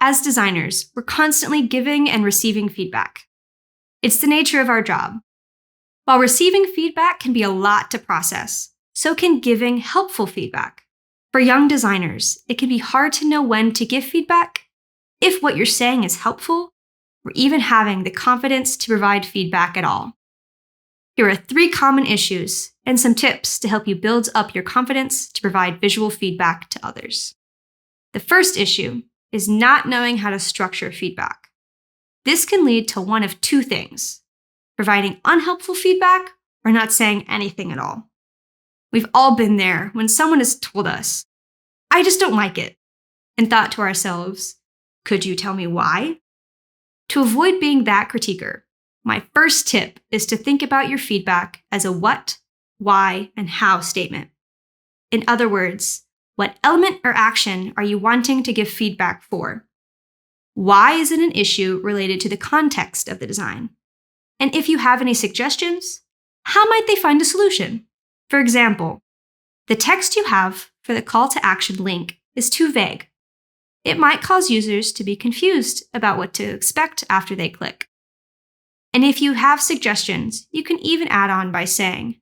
as designers, we're constantly giving and receiving feedback. It's the nature of our job. While receiving feedback can be a lot to process, so can giving helpful feedback. For young designers, it can be hard to know when to give feedback, if what you're saying is helpful, or even having the confidence to provide feedback at all. Here are 3 common issues and some tips to help you build up your confidence to provide visual feedback to others. The first issue is not knowing how to structure feedback. This can lead to one of 2 things: providing unhelpful feedback or not saying anything at all. We've all been there when someone has told us, "I just don't like it," and thought to ourselves, "Could you tell me why?" To avoid being that critiquer, my first tip is to think about your feedback as a what, why, and how statement. In other words, what element or action are you wanting to give feedback for? Why is it an issue related to the context of the design? And if you have any suggestions, how might they find a solution? For example, the text you have for the call to action link is too vague. It might cause users to be confused about what to expect after they click. And if you have suggestions, you can even add on by saying,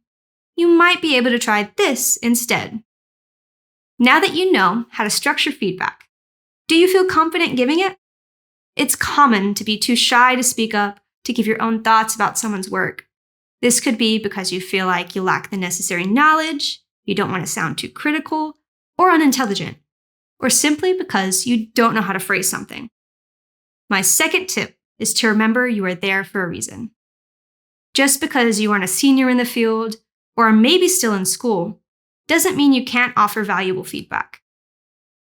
"You might be able to try this instead." Now that you know how to structure feedback, do you feel confident giving it? It's common to be too shy to speak up, to give your own thoughts about someone's work. This could be because you feel like you lack the necessary knowledge, you don't want to sound too critical or unintelligent, or simply because you don't know how to phrase something. My second tip is to remember you are there for a reason. Just because you aren't a senior in the field, or are maybe still in school, doesn't mean you can't offer valuable feedback.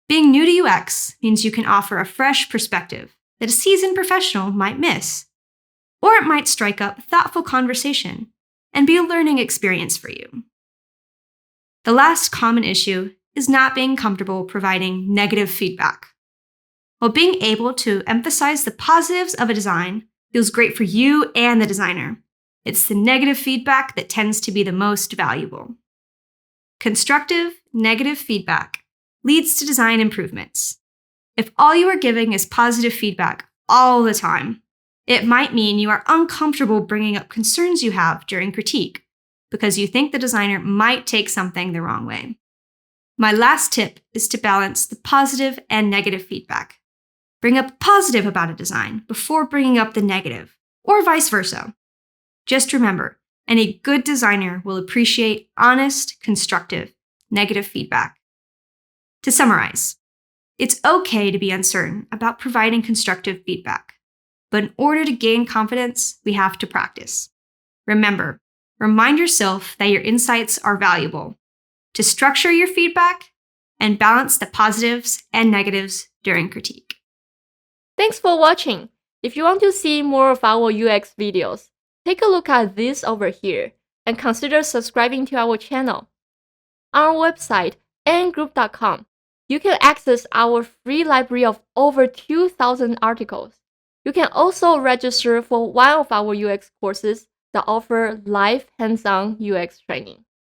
Being new to UX means you can offer a fresh perspective that a seasoned professional might miss. Or it might strike up a thoughtful conversation and be a learning experience for you. The last common issue is not being comfortable providing negative feedback. While being able to emphasize the positives of a design feels great for you and the designer, it's the negative feedback that tends to be the most valuable. Constructive, negative feedback leads to design improvements. If all you are giving is positive feedback all the time, it might mean you are uncomfortable bringing up concerns you have during critique because you think the designer might take something the wrong way. My last tip is to balance the positive and negative feedback. Bring up positive about a design before bringing up the negative, or vice versa. Just remember, any good designer will appreciate honest, constructive, negative feedback. To summarize, it's okay to be uncertain about providing constructive feedback. But in order to gain confidence, we have to practice. Remember, remind yourself that your insights are valuable, to structure your feedback, and balance the positives and negatives during critique. Thanks for watching. If you want to see more of our UX videos, take a look at this over here and consider subscribing to our channel. On our website, ngroup.com, you can access our free library of over 2,000 articles. You can also register for one of our UX courses that offer live hands-on UX training.